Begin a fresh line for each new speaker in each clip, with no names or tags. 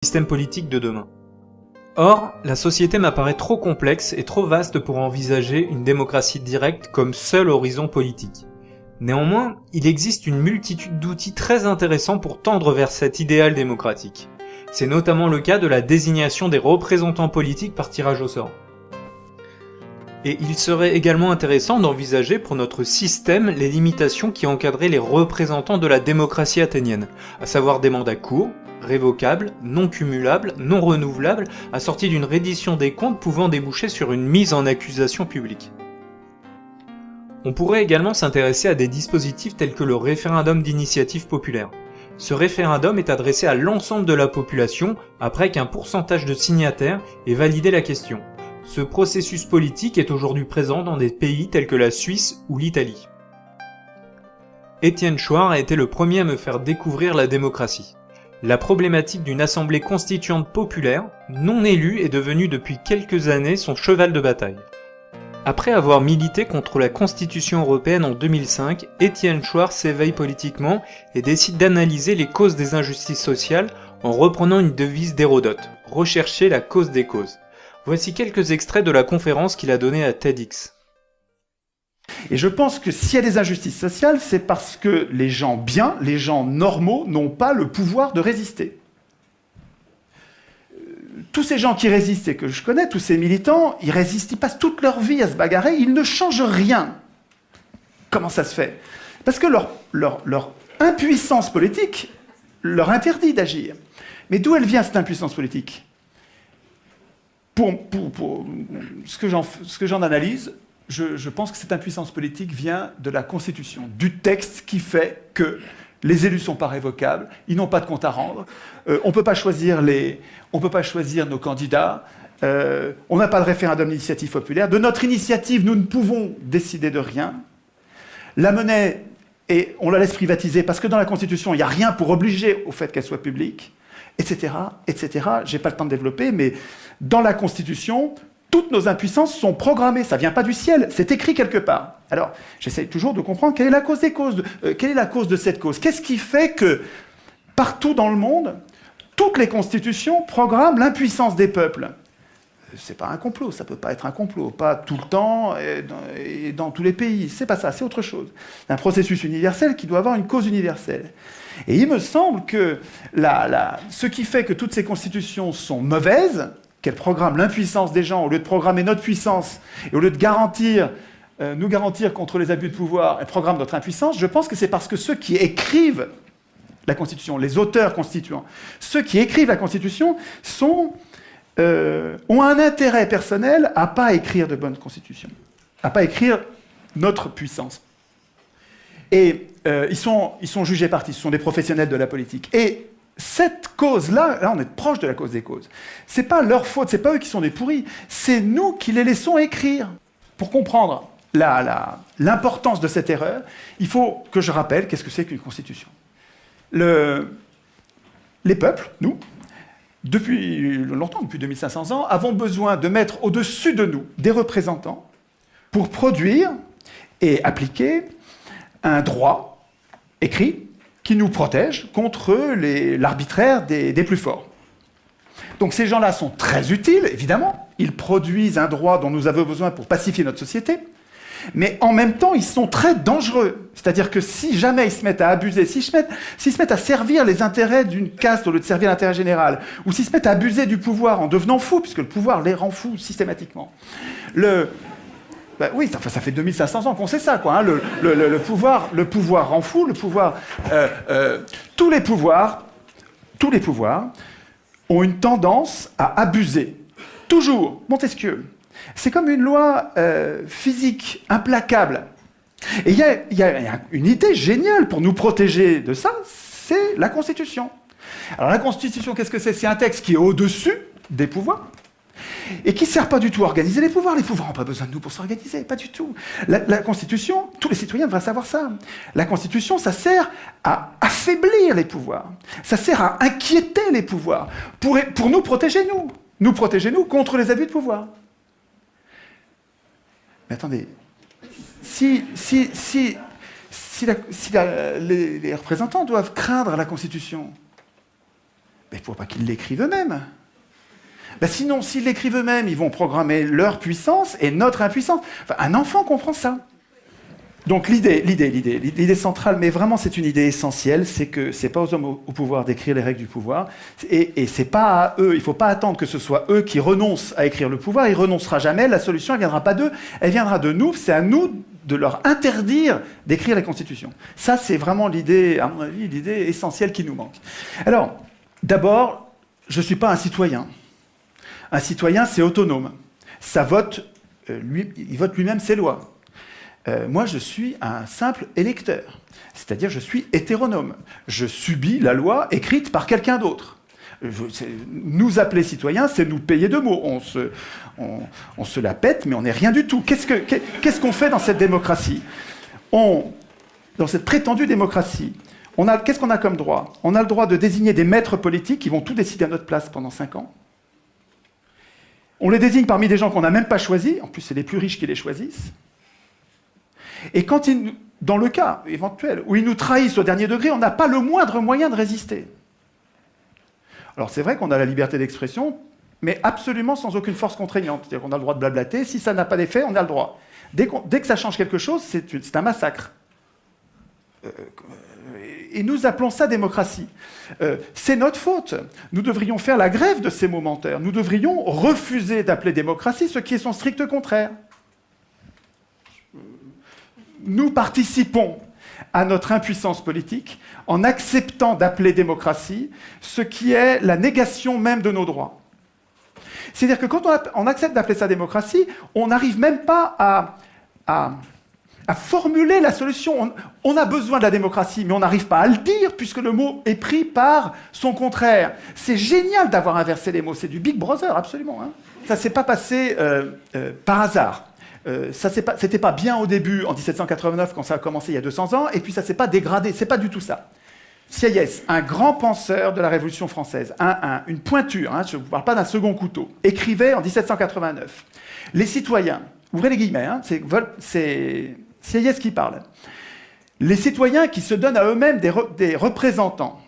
système politique de demain. Or, la société m'apparaît trop complexe et trop vaste pour envisager une démocratie directe comme seul horizon politique. Néanmoins, il existe une multitude d'outils très intéressants pour tendre vers cet idéal démocratique. C'est notamment le cas de la désignation des représentants politiques par tirage au sort. Et il serait également intéressant d'envisager pour notre système les limitations qui encadraient les représentants de la démocratie athénienne, à savoir des mandats courts, révocables, non cumulables, non renouvelables, assortis d'une reddition des comptes pouvant déboucher sur une mise en accusation publique. On pourrait également s'intéresser à des dispositifs tels que le référendum d'initiative populaire. Ce référendum est adressé à l'ensemble de la population après qu'un pourcentage de signataires ait validé la question. Ce processus politique est aujourd'hui présent dans des pays tels que la Suisse ou l'Italie. Étienne Chouard a été le premier à me faire découvrir la démocratie. La problématique d'une assemblée constituante populaire, non élue, est devenue depuis quelques années son cheval de bataille. Après avoir milité contre la Constitution européenne en 2005, Étienne Chouard s'éveille politiquement et décide d'analyser les causes des injustices sociales en reprenant une devise d'Hérodote, « Rechercher la cause des causes ». Voici quelques extraits de la conférence qu'il a donnée à TEDx.
Et je pense que s'il y a des injustices sociales, c'est parce que les gens bien, les gens normaux, n'ont pas le pouvoir de résister. Tous ces gens qui résistent et que je connais, tous ces militants, ils résistent, ils passent toute leur vie à se bagarrer, ils ne changent rien. Comment ça se fait? Parce que leur impuissance politique leur interdit d'agir. Mais d'où elle vient, cette impuissance politique? Pour ce que j'en analyse, je pense que cette impuissance politique vient de la Constitution, du texte qui fait que les élus ne sont pas révocables, ils n'ont pas de compte à rendre, on ne peut pas choisir nos candidats, on n'a pas de référendum d'initiative populaire. De notre initiative, nous ne pouvons décider de rien. La monnaie, on la laisse privatiser parce que dans la Constitution, il n'y a rien pour obliger au fait qu'elle soit publique, etc., etc. Je n'ai pas le temps de développer, mais dans la Constitution, toutes nos impuissances sont programmées, ça ne vient pas du ciel, c'est écrit quelque part. Alors, j'essaye toujours de comprendre quelle est la cause des causes, quelle est la cause de cette cause. Qu'est-ce qui fait que, partout dans le monde, toutes les constitutions programment l'impuissance des peuples? C'est pas un complot, ça peut pas être un complot, pas tout le temps et dans tous les pays. C'est pas ça, c'est autre chose. C'est un processus universel qui doit avoir une cause universelle. Et il me semble que ce qui fait que toutes ces constitutions sont mauvaises, qu'elles programment l'impuissance des gens, au lieu de programmer notre puissance, et au lieu de nous garantir contre les abus de pouvoir, elles programment notre impuissance, je pense que c'est parce que ceux qui écrivent la Constitution, les auteurs constituants, ceux qui écrivent la Constitution ont un intérêt personnel à ne pas écrire de bonnes constitutions, à ne pas écrire notre puissance. Et ils sont jugés partis, ce sont des professionnels de la politique. Et cette cause-là, là on est proche de la cause des causes. C'est pas leur faute, c'est pas eux qui sont des pourris, c'est nous qui les laissons écrire. Pour comprendre l'importance de cette erreur, il faut que je rappelle qu'est-ce que c'est qu'une constitution. Les peuples, nous, depuis longtemps, depuis 2500 ans, avons besoin de mettre au-dessus de nous des représentants pour produire et appliquer un droit écrit qui nous protège contre l'arbitraire des plus forts. Donc ces gens-là sont très utiles, évidemment. Ils produisent un droit dont nous avons besoin pour pacifier notre société. Mais en même temps, ils sont très dangereux. C'est-à-dire que si jamais ils se mettent à abuser, s'ils se mettent à servir les intérêts d'une caste au lieu de servir l'intérêt général, ou s'ils se mettent à abuser du pouvoir en devenant fous, puisque le pouvoir les rend fous systématiquement. Oui, ça fait 2500 ans qu'on sait ça, quoi. Hein. Le pouvoir rend fou, tous les pouvoirs ont une tendance à abuser. Toujours. Montesquieu. C'est comme une loi physique implacable. Et il y a une idée géniale pour nous protéger de ça, c'est la Constitution. Alors la Constitution, qu'est-ce que c'est? C'est un texte qui est au-dessus des pouvoirs et qui ne sert pas du tout à organiser les pouvoirs. Les pouvoirs n'ont pas besoin de nous pour s'organiser, pas du tout. La Constitution, tous les citoyens devraient savoir ça. La Constitution, ça sert à affaiblir les pouvoirs. Ça sert à inquiéter les pouvoirs pour nous protéger, nous. Nous protéger, nous, contre les abus de pouvoir. Mais attendez, si les représentants doivent craindre la Constitution, il ne faut pas qu'ils l'écrivent eux-mêmes. Ben sinon, s'ils l'écrivent eux-mêmes, ils vont programmer leur puissance et notre impuissance. Enfin, un enfant comprend ça. Donc l'idée centrale, mais vraiment c'est une idée essentielle, c'est que c'est pas aux hommes au pouvoir d'écrire les règles du pouvoir, et c'est pas à eux, il faut pas attendre que ce soit eux qui renoncent à écrire le pouvoir, ils renoncera jamais, la solution elle viendra pas d'eux, elle viendra de nous, c'est à nous de leur interdire d'écrire les constitutions. Ça c'est vraiment l'idée, à mon avis, l'idée essentielle qui nous manque. Alors, d'abord, je suis pas un citoyen. Un citoyen, c'est autonome. Ça vote, il vote lui-même ses lois. Moi, je suis un simple électeur. C'est-à-dire, je suis hétéronome. Je subis la loi écrite par quelqu'un d'autre. Nous appeler citoyens, c'est nous payer de mots. On se la pète, mais on n'est rien du tout. Qu'est-ce qu'on fait dans cette démocratie? Dans cette prétendue démocratie, qu'est-ce qu'on a comme droit? On a le droit de désigner des maîtres politiques qui vont tout décider à notre place pendant 5 ans. On les désigne parmi des gens qu'on n'a même pas choisis. En plus, c'est les plus riches qui les choisissent. Et quand dans le cas éventuel où ils nous trahissent au dernier degré, on n'a pas le moindre moyen de résister. Alors c'est vrai qu'on a la liberté d'expression, mais absolument sans aucune force contraignante. C'est-à-dire qu'on a le droit de blablater, si ça n'a pas d'effet, on a le droit. Dès que ça change quelque chose, c'est un massacre. Et nous appelons ça démocratie. C'est notre faute. Nous devrions faire la grève de ces momentaires. Nous devrions refuser d'appeler démocratie ce qui est son strict contraire. Nous participons à notre impuissance politique en acceptant d'appeler démocratie ce qui est la négation même de nos droits. C'est-à-dire que quand on accepte d'appeler ça démocratie, on n'arrive même pas à formuler la solution. On a besoin de la démocratie, mais on n'arrive pas à le dire puisque le mot est pris par son contraire. C'est génial d'avoir inversé les mots. C'est du Big Brother, absolument. Hein. Ça ne s'est pas passé par hasard. C'était pas bien au début, en 1789, quand ça a commencé il y a 200 ans, et puis ça s'est pas dégradé, c'est pas du tout ça. Sieyès, un grand penseur de la Révolution française, une pointure, hein, je ne vous parle pas d'un second couteau, écrivait en 1789, les citoyens, ouvrez les guillemets, hein, c'est Sieyès qui parle, les citoyens qui se donnent à eux-mêmes des représentants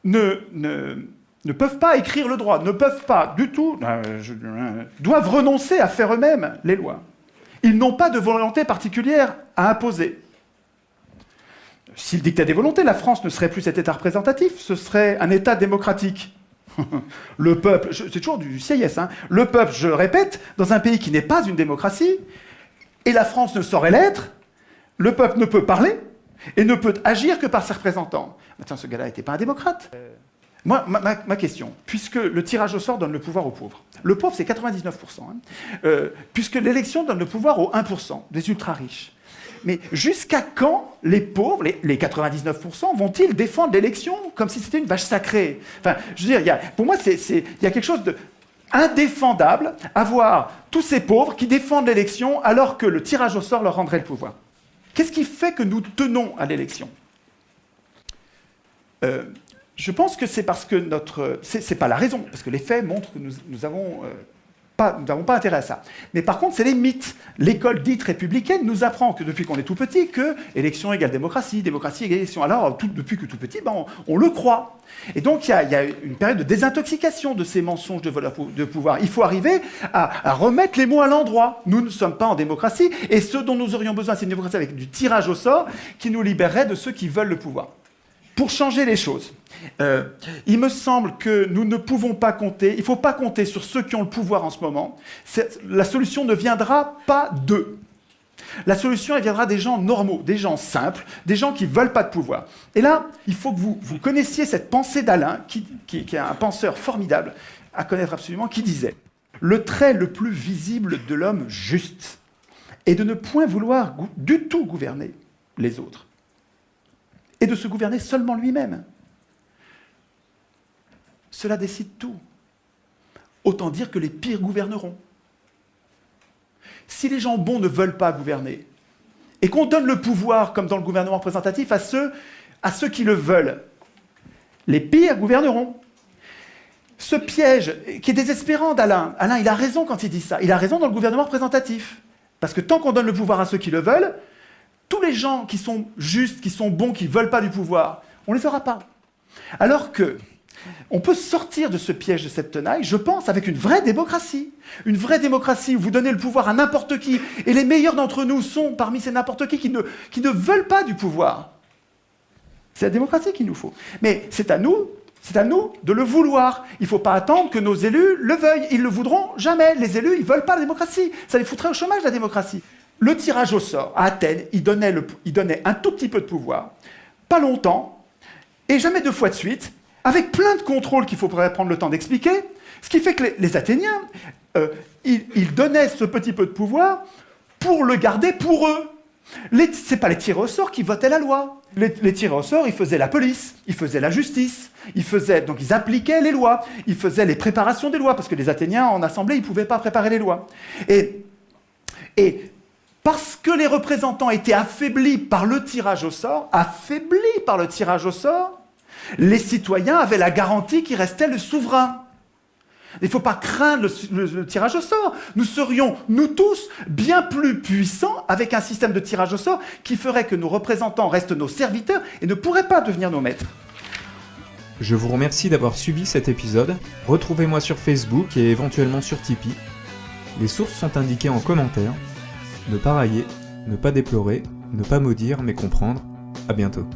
ne peuvent pas écrire le droit, ne peuvent pas du tout, doivent renoncer à faire eux-mêmes les lois. Ils n'ont pas de volonté particulière à imposer. S'ils dictaient des volontés, la France ne serait plus cet État représentatif, ce serait un État démocratique. Le peuple, c'est toujours du Sieyès, hein, le peuple, je le répète, dans un pays qui n'est pas une démocratie, et la France ne saurait l'être, le peuple ne peut parler et ne peut agir que par ses représentants. Attends, ce gars-là n'était pas un démocrate. Moi, ma question, puisque le tirage au sort donne le pouvoir aux pauvres, le pauvre c'est 99%, hein, puisque l'élection donne le pouvoir aux 1%, des ultra-riches, mais jusqu'à quand les pauvres, les 99%, vont-ils défendre l'élection comme si c'était une vache sacrée? Enfin, je veux dire, pour moi, il y a quelque chose d'indéfendable à voir tous ces pauvres qui défendent l'élection alors que le tirage au sort leur rendrait le pouvoir. Qu'est-ce qui fait que nous tenons à l'élection? Je pense que c'est parce que c'est pas la raison, parce que les faits montrent que nous n'avons pas intérêt à ça. Mais par contre, c'est les mythes. L'école dite républicaine nous apprend que depuis qu'on est tout petit, que élection égale démocratie, démocratie égale élection. Alors, depuis que tout petit, on le croit. Et donc, il y a une période de désintoxication de ces mensonges de pouvoir. Il faut arriver à remettre les mots à l'endroit. Nous ne sommes pas en démocratie, et ce dont nous aurions besoin, c'est une démocratie avec du tirage au sort qui nous libérerait de ceux qui veulent le pouvoir. Pour changer les choses, il me semble que nous ne pouvons pas compter, il ne faut pas compter sur ceux qui ont le pouvoir en ce moment. La solution ne viendra pas d'eux. La solution, elle viendra des gens normaux, des gens simples, des gens qui ne veulent pas de pouvoir. Et là, il faut que vous connaissiez cette pensée d'Alain, qui est un penseur formidable, à connaître absolument, qui disait « Le trait le plus visible de l'homme juste est de ne point vouloir du tout gouverner les autres. Et de se gouverner seulement lui-même. Cela décide tout. Autant dire que les pires gouverneront. Si les gens bons ne veulent pas gouverner, et qu'on donne le pouvoir, comme dans le gouvernement représentatif, à ceux qui le veulent, les pires gouverneront. Ce piège, qui est désespérant d'Alain, Alain, il a raison quand il dit ça, il a raison dans le gouvernement représentatif. Parce que tant qu'on donne le pouvoir à ceux qui le veulent, tous les gens qui sont justes, qui sont bons, qui ne veulent pas du pouvoir, on ne les aura pas. Alors que On peut sortir de ce piège de cette tenaille, je pense, avec une vraie démocratie. Une vraie démocratie où vous donnez le pouvoir à n'importe qui. Et les meilleurs d'entre nous sont parmi ces n'importe qui ne veulent pas du pouvoir. C'est la démocratie qu'il nous faut. Mais c'est à nous de le vouloir. Il ne faut pas attendre que nos élus le veuillent. Ils ne le voudront jamais. Les élus, ils ne veulent pas la démocratie. Ça les foutrait au chômage, la démocratie. Le tirage au sort, à Athènes, il donnait un tout petit peu de pouvoir, pas longtemps, et jamais 2 fois de suite, avec plein de contrôles qu'il faudrait prendre le temps d'expliquer, ce qui fait que les Athéniens, ils donnaient ce petit peu de pouvoir pour le garder pour eux. Ce n'est pas les tirés au sort qui votaient la loi. Les tirés au sort, ils faisaient la police, ils faisaient la justice, donc ils appliquaient les lois, ils faisaient les préparations des lois, parce que les Athéniens, en assemblée, ils ne pouvaient pas préparer les lois. Et parce que les représentants étaient affaiblis par le tirage au sort, les citoyens avaient la garantie qu'il restait le souverain. Il ne faut pas craindre le tirage au sort. Nous serions, nous tous, bien plus puissants avec un système de tirage au sort qui ferait que nos représentants restent nos serviteurs et ne pourraient pas devenir nos maîtres.
Je vous remercie d'avoir suivi cet épisode. Retrouvez-moi sur Facebook et éventuellement sur Tipeee. Les sources sont indiquées en commentaire. Ne pas railler, ne pas déplorer, ne pas maudire, mais comprendre. À bientôt.